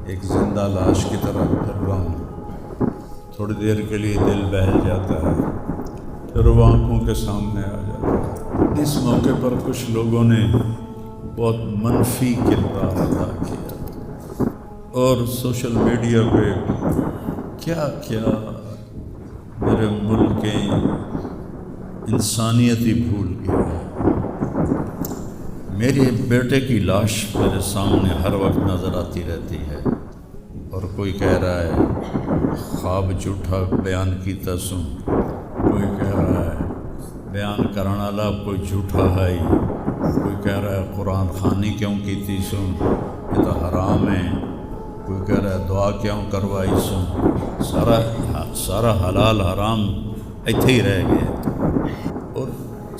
ایک زندہ لاش کی طرح پھر رہا ہوں۔ تھوڑی دیر کے لیے دل بہل جاتا ہے، پھر وہ آنکھوں کے سامنے آ جاتا ہے۔ اس موقع پر کچھ لوگوں نے بہت منفی کردار ادا کیا اور سوشل میڈیا پہ کیا کیا میرے ملک کے انسانیت ہی بھول گیا ہے۔ میرے بیٹے کی لاش میرے سامنے ہر وقت نظر آتی رہتی ہے، اور کوئی کہہ رہا ہے خواب جھوٹا بیان کیتا سوں، کوئی کہہ رہا ہے بیان کرنے والا کوئی جھوٹا ہے ہی، کوئی کہہ رہا ہے قرآن خوانی کیوں کیتی سوں، یہ تو حرام ہے، کوئی کہہ رہا ہے دعا کیوں کروائی سوں۔ سارا حلال حرام ایتھے ہی رہ گئے، اور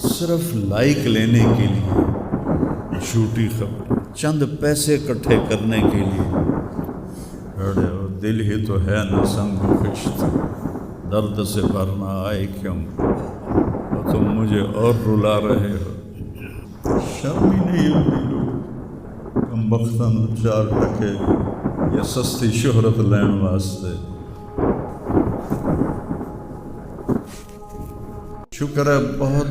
صرف لائک لینے کے لیے جھوٹی خبر، چند پیسے اکٹھے کرنے کے لیے۔ ارے وہ دل ہی تو ہے نہ سنگ و خشت، درد سے بھرنا آئے کیوں، اور تم مجھے اور رلا رہے ہو۔ شرم ہی نہیں آتی لوگ کم بختن چار ٹکے یا سستی شہرت لین واسطے۔ شکر ہے بہت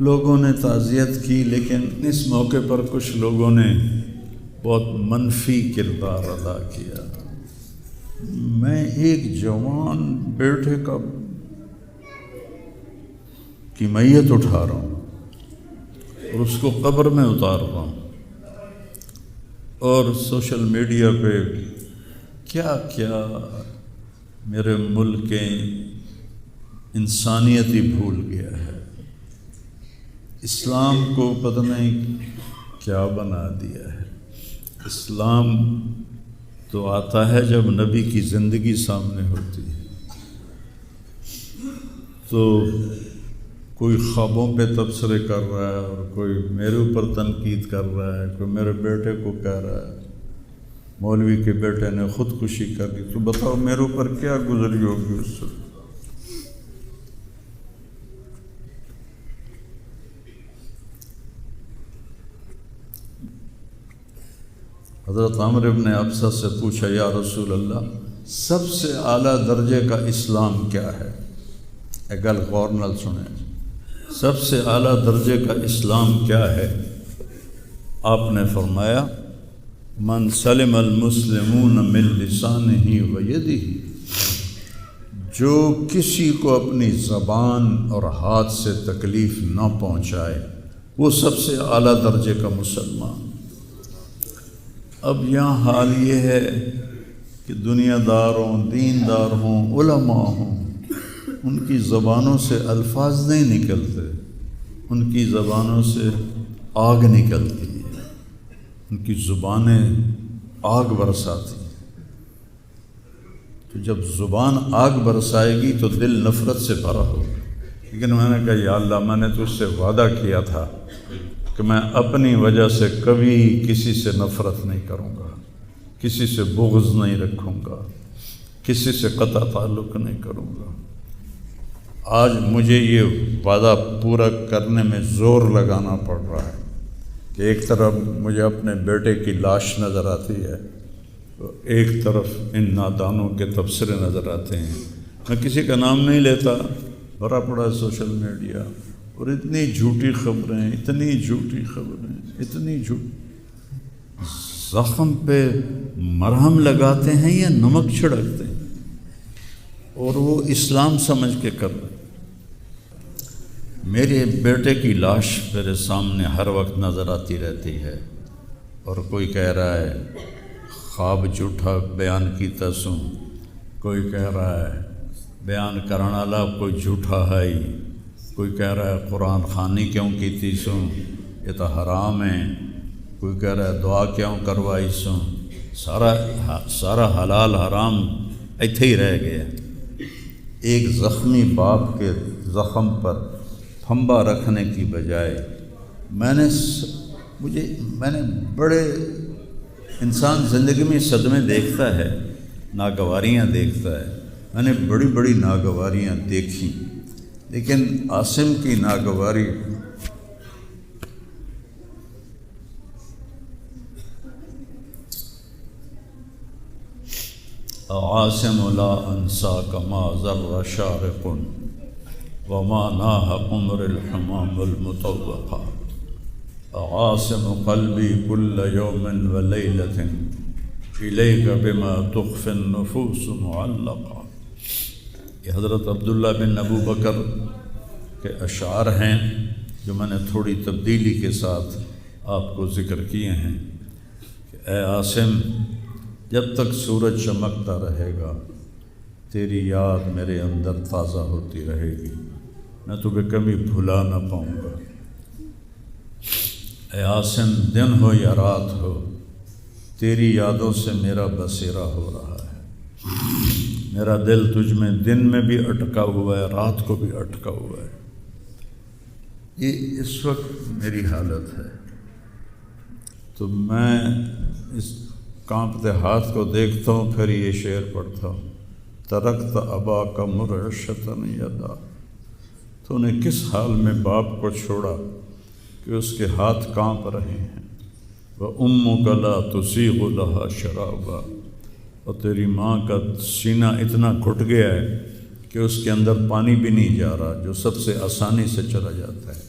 لوگوں نے تعزیت کی، لیکن اس موقع پر کچھ لوگوں نے بہت منفی کردار ادا کیا۔ میں ایک جوان بیٹے کی میت اٹھا رہا ہوں اور اس کو قبر میں اتار رہا ہوں، اور سوشل میڈیا پہ کیا کیا میرے ملک کے انسانیت ہی بھول گیا ہے۔ اسلام کو پتہ نہیں کیا بنا دیا ہے۔ اسلام تو آتا ہے جب نبی کی زندگی سامنے ہوتی ہے، تو کوئی خوابوں پہ تبصرے کر رہا ہے، اور کوئی میرے اوپر تنقید کر رہا ہے، کوئی میرے بیٹے کو کہہ رہا ہے مولوی کے بیٹے نے خودکشی کر لی، تو بتاؤ میرے اوپر کیا گزری ہوگی اس سے۔ حضرت عمر ابن ابسہ سے پوچھا یا رسول اللہ، سب سے اعلیٰ درجے کا اسلام کیا ہے؟ ایک گل غور نال سنیں، سب سے اعلیٰ درجے کا اسلام کیا ہے؟ آپ نے فرمایا من سلم المسلمون من لسانہ و یدہ، جو کسی کو اپنی زبان اور ہاتھ سے تکلیف نہ پہنچائے وہ سب سے اعلیٰ درجے کا مسلمان۔ اب یہاں حال یہ ہے کہ دنیا دار ہوں، دین دار ہوں، علماء ہوں، ان کی زبانوں سے الفاظ نہیں نکلتے، ان کی زبانوں سے آگ نکلتی ہے، ان کی زبانیں آگ برساتی ہیں۔ تو جب زبان آگ برسائے گی تو دل نفرت سے بھرا ہوگا۔ لیکن میں نے کہا یا اللہ، میں نے تو اس سے وعدہ کیا تھا کہ میں اپنی وجہ سے کبھی کسی سے نفرت نہیں کروں گا، کسی سے بغض نہیں رکھوں گا، کسی سے قطع تعلق نہیں کروں گا۔ آج مجھے یہ وعدہ پورا کرنے میں زور لگانا پڑ رہا ہے کہ ایک طرف مجھے اپنے بیٹے کی لاش نظر آتی ہے، ایک طرف ان نادانوں کے تبصرے نظر آتے ہیں۔ میں کسی کا نام نہیں لیتا، بھرا پڑا ہے سوشل میڈیا، اور اتنی جھوٹی خبریں، اتنی جھوٹی خبریں، اتنی جھوٹ، زخم پہ مرہم لگاتے ہیں یا نمک چھڑکتے ہیں، اور وہ اسلام سمجھ کے کر رہے ہیں۔ میرے بیٹے کی لاش میرے سامنے ہر وقت نظر آتی رہتی ہے، اور کوئی کہہ رہا ہے خواب جھوٹا بیان کیتا سوں، کوئی کہہ رہا ہے بیان کرنے والا کوئی جھوٹا ہے ہی، کوئی کہہ رہا ہے قرآن خوانی کیوں کیتی سوں، یہ تو حرام ہے، کوئی کہہ رہا ہے دعا کیوں کروائی سوں۔ سارا حلال حرام ایتھے ہی رہ گیا۔ ایک زخمی باپ کے زخم پر پھنبا رکھنے کی بجائے میں نے بڑے انسان زندگی میں صدمے دیکھتا ہے، ناگواریاں دیکھتا ہے، میں نے بڑی بڑی ناگواریاں دیکھی، لیکن عاصم کی ناگواری عاصم لا انساک ما ذر شارق وما ناہ عمر الحمام المطوقہ عاصم قلبی کل یوم ولیلۃ الیک بما تخفی النفوس معلقہ۔ یہ حضرت عبداللہ بن ابو بکر کے اشعار ہیں جو میں نے تھوڑی تبدیلی کے ساتھ آپ کو ذکر کیے ہیں کہ اے عاصم، جب تک سورج چمکتا رہے گا تیری یاد میرے اندر تازہ ہوتی رہے گی، میں تمہیں کبھی بھلا نہ پاؤں گا۔ اے عاصم، دن ہو یا رات ہو تیری یادوں سے میرا بسیرا ہو رہا ہے، میرا دل تجھ میں دن میں بھی اٹکا ہوا ہے، رات کو بھی اٹکا ہوا ہے۔ یہ اس وقت میری حالت ہے۔ تو میں اس کانپتے ہاتھ کو دیکھتا ہوں، پھر یہ شعر پڑھتا ہوں، ترکت اباک مرعشۃ یدا، تو نے کس حال میں باپ کو چھوڑا کہ اس کے ہاتھ کانپ رہے ہیں، وَأُمُّكَ لَا تُسِيغُ لَهَا شَرَابًا، اور تیری ماں کا سینہ اتنا گھٹ گیا ہے کہ اس کے اندر پانی بھی نہیں جا رہا، جو سب سے آسانی سے چلا جاتا ہے۔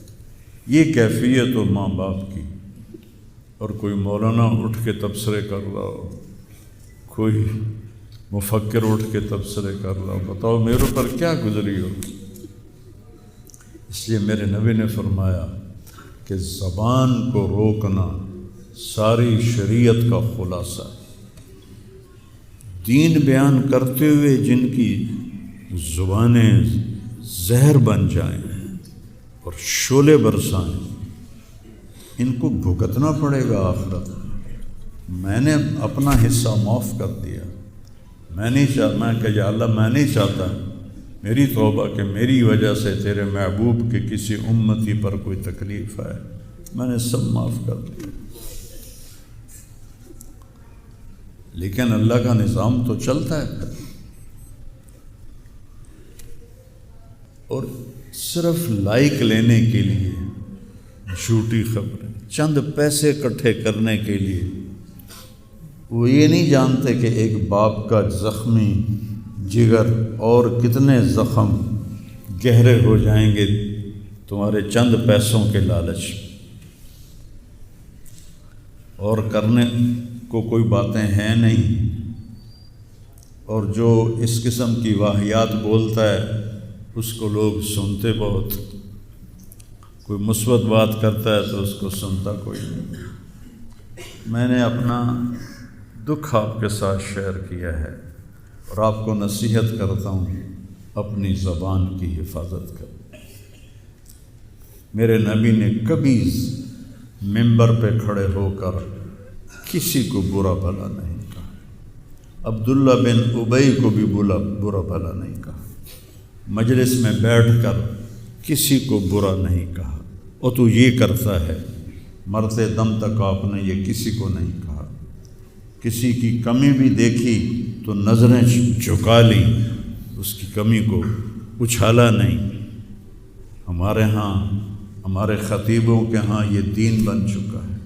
یہ کیفیت ہو ماں باپ کی، اور کوئی مولانا اٹھ کے تبصرے کر رہا ہو، کوئی مفکر اٹھ کے تبصرے کر رہا ہو، بتاؤ میرے اوپر کیا گزری ہو۔ اس لیے میرے نبی نے فرمایا کہ زبان کو روکنا ساری شریعت کا خلاصہ ہے۔ دین بیان کرتے ہوئے جن کی زبانیں زہر بن جائیں اور شعلے برسائیں، ان کو بھگتنا پڑے گا آخرت میں۔ میں نے اپنا حصہ معاف کر دیا، میں کہ یا اللہ میں نہیں چاہتا میری توبہ کہ میری وجہ سے تیرے محبوب کے کسی امتی پر کوئی تکلیف آئے، میں نے سب معاف کر دیا۔ لیکن اللہ کا نظام تو چلتا ہے پھر، اور صرف لائک لینے کے لیے جھوٹی خبریں، چند پیسے اکٹھے کرنے کے لیے، وہ یہ نہیں جانتے کہ ایک باپ کا زخمی جگر اور کتنے زخم گہرے ہو جائیں گے تمہارے چند پیسوں کے لالچ، اور کرنے کو کوئی باتیں ہیں نہیں، اور جو اس قسم کی واہیات بولتا ہے اس کو لوگ سنتے بہت، کوئی مثبت بات کرتا ہے تو اس کو سنتا کوئی نہیں۔ میں نے اپنا دکھ آپ کے ساتھ شیئر کیا ہے، اور آپ کو نصیحت کرتا ہوں اپنی زبان کی حفاظت کر۔ میرے نبی نے کبھی ممبر پہ کھڑے ہو کر کسی کو برا بھلا نہیں کہا، عبداللہ بن ابی کو بھی برا بھلا نہیں کہا، مجلس میں بیٹھ کر کسی کو برا نہیں کہا، اور تو یہ کرتا ہے، مرتے دم تک آپ نے یہ کسی کو نہیں کہا۔ کسی کی کمی بھی دیکھی تو نظریں جھکا لی، اس کی کمی کو اچھالا نہیں۔ ہمارے ہاں، ہمارے خطیبوں کے ہاں یہ دین بن چکا ہے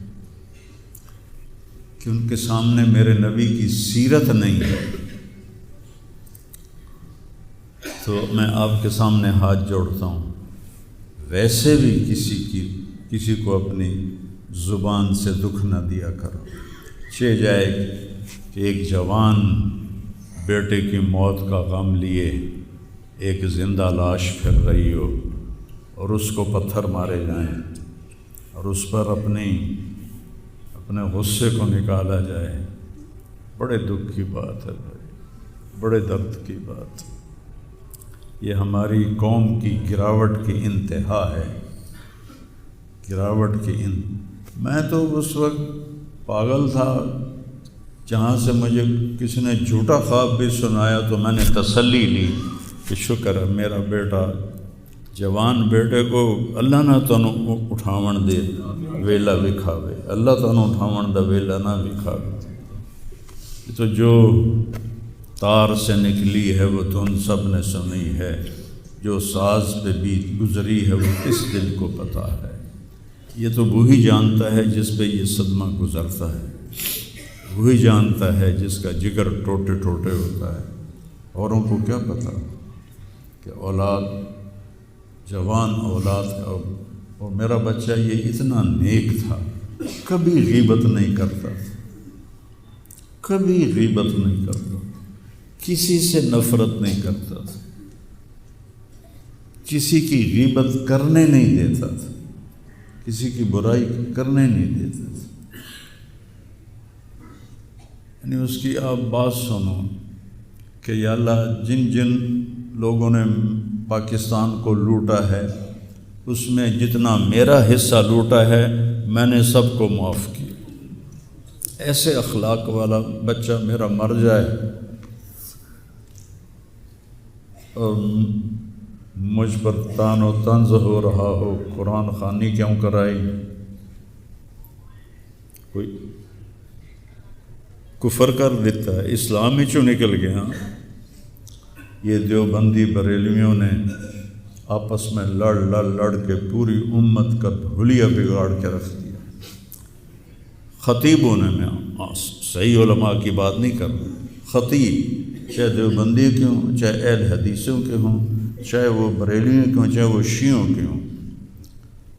کہ ان کے سامنے میرے نبی کی سیرت نہیں ہے، تو میں آپ کے سامنے ہاتھ جوڑتا ہوں، ویسے بھی کسی کو اپنی زبان سے دکھ نہ دیا کرو۔ چہ جائے کہ ایک جوان بیٹے کی موت کا غم لیے ایک زندہ لاش پھر رہی ہو، اور اس کو پتھر مارے جائیں، اور اس پر اپنے غصے کو نکالا جائے، بڑے دکھ کی بات ہے بھائی، بڑے درد کی بات۔ یہ ہماری قوم کی گراوٹ کی انتہا ہے، گراوٹ کی میں تو اس وقت پاگل تھا، جہاں سے مجھے کسی نے جھوٹا خواب بھی سنایا تو میں نے تسلی لی کہ شکر ہے میرا بیٹا، جوان بیٹے کو اللہ نہ تنوں اٹھاون دے ویلا وکھاوے، اللہ تنوں اٹھاون دا ویلا نہ وکھاوے۔ تو جو تار سے نکلی ہے وہ تم سب نے سنی ہے، جو ساز پہ بیت گزری ہے وہ کس دل کو پتہ ہے۔ یہ تو وہی جانتا ہے جس پہ یہ صدمہ گزرتا ہے۔ وہی جانتا ہے جس کا جگر ٹوٹے ٹوٹے ہوتا ہے. اوروں کو کیا پتہ کہ اولاد جوان اولاد کا، اور میرا بچہ یہ اتنا نیک تھا، کبھی غیبت نہیں کرتا تھا، کبھی غیبت نہیں کرتا، کسی سے نفرت نہیں کرتا تھا، کسی کی غیبت کرنے نہیں دیتا تھا، کسی کی برائی کرنے نہیں دیتا تھا. یعنی اس کی آپ بات سنو کہ یا اللہ جن جن لوگوں نے پاکستان کو لوٹا ہے اس میں جتنا میرا حصہ لوٹا ہے میں نے سب کو معاف کیا. ایسے اخلاق والا بچہ میرا مر جائے اور مجھ پر تان و طنز ہو رہا ہو، قرآن خوانی کیوں کرائی، کوئی کفر کر دیتا ہے، اسلام ہی چوں نکل گیا. یہ دیوبندی بریلویوں نے آپس میں لڑ کے پوری امت کا حلیہ بگاڑ کے رکھ دیا. خطیبوں نے، میں صحیح علماء کی بات نہیں کر رہا، خطیب چاہے دیوبندی کے ہوں، چاہے اہل حدیثوں کے ہوں، چاہے وہ بریلیوں کے ہوں، چاہے وہ شیعوں کے ہوں،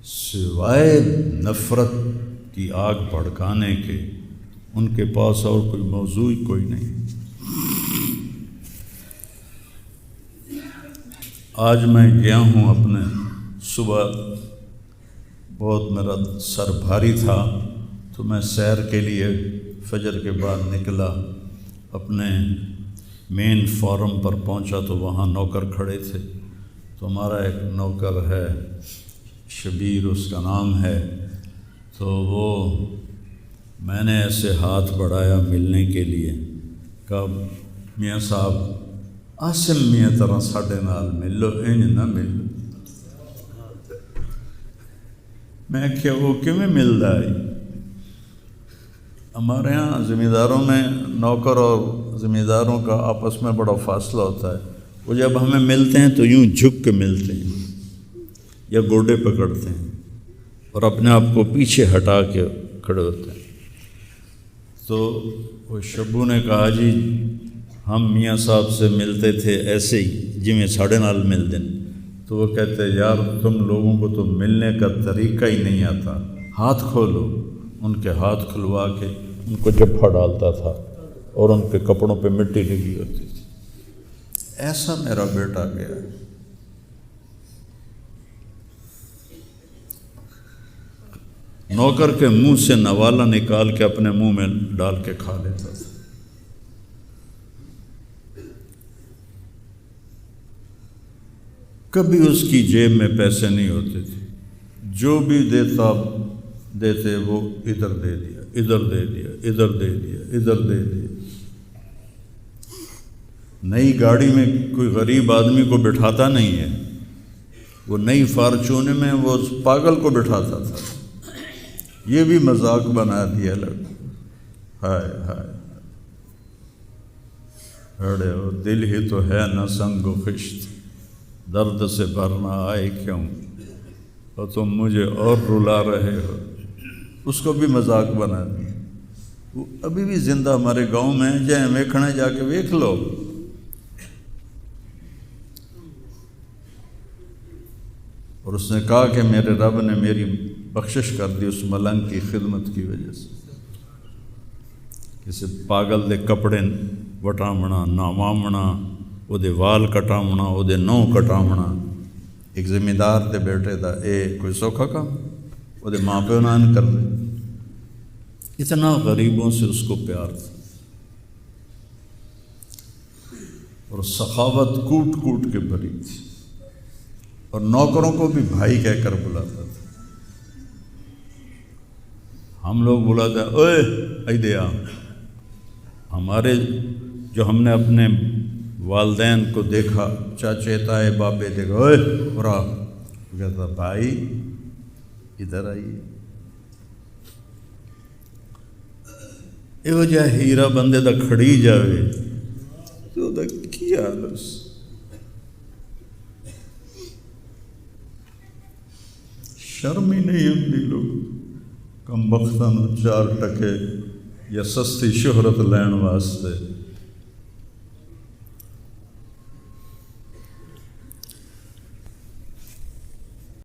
سوائے نفرت کی آگ بھڑکانے کے ان کے پاس اور کوئی موضوع کوئی نہیں. آج میں گیا ہوں اپنے، صبح بہت میرا سر بھاری تھا تو میں سیر کے لیے فجر کے بعد نکلا، اپنے مین فارم پر پہنچا تو وہاں نوکر کھڑے تھے. تو ہمارا ایک نوکر ہے شبیر اس کا نام ہے، تو وہ میں نے ایسے ہاتھ بڑھایا ملنے کے لیے، کہا میاں صاحب آسم میاں طرح ساڈے نال ملو، انج نہ ملو. میں کیا وہ کیویں ملدا ہے؟ ہمارے ہاں زمینداروں میں نوکر اور زمینداروں کا آپس میں بڑا فاصلہ ہوتا ہے. وہ جب ہمیں ملتے ہیں تو یوں جھک کے ملتے ہیں یا گوڈے پکڑتے ہیں اور اپنے آپ کو پیچھے ہٹا کے کھڑے ہوتے ہیں. تو وہ شبو نے کہا جی ہم میاں صاحب سے ملتے تھے ایسے ہی جی میں ساڑھے نال ملتے ہیں. تو وہ کہتے یار تم لوگوں کو تو ملنے کا طریقہ ہی نہیں آتا، ہاتھ کھولو. ان کے ہاتھ کھلوا کے ان کو جپھا ڈالتا تھا اور ان کے کپڑوں پہ مٹی لگی ہوتی تھی. ایسا میرا بیٹا گیا. نوکر کے منہ سے نوالا نکال کے اپنے منہ میں ڈال کے کھا لیتا تھا. کبھی اس کی جیب میں پیسے نہیں ہوتے تھے، جو بھی دیتے وہ ادھر دے دیا، ادھر دے دیا، ادھر دے دیا، ادھر دے دیا. نئی گاڑی میں کوئی غریب آدمی کو بٹھاتا نہیں ہے، وہ نئی فارچون میں وہ پاگل کو بٹھاتا تھا. یہ بھی مذاق بنا دیا لوگ. ہائے ہائے ارے وہ دل ہی تو ہے نہ سنگ و خشت، درد سے بھرنا آئے کیوں، اور تم مجھے اور رلا رہے ہو. اس کو بھی مذاق بنا دیا. وہ ابھی بھی زندہ ہمارے گاؤں میں جائیں ویکھنے جا کے ویکھ لو. اور اس نے کہا کہ میرے رب نے میری بخشش کر دی اس ملنگ کی خدمت کی وجہ سے. کسی پاگل دے کپڑے وٹامنا، ناوامنا، وہ دے وال کٹامنا، وہ دے نو کٹامنا. ایک زمیندار دے بیٹے دا اے کوئی سوکھا کام، وہ دے ماں پیو نان کر دے. اتنا غریبوں سے اس کو پیار تھا اور سخاوت کوٹ کوٹ کے بھری تھی. اور نوکروں کو بھی بھائی کہہ کر بلاتا تھا. ہم لوگ بلاتے ہیں اوئے ایدے آ. ہمارے جو ہم نے اپنے والدین کو دیکھا، چاچے تائے بابے دیکھا، اوئے برا کہتا بھائی ادھر آئیے. یہ جہ ہیرا بندے دا کھڑی جاوے تو دا کی حالس. شرم ہی نہیں آتی لوگ کم بختاں چار ٹکے یا سستی شہرت لین واسطے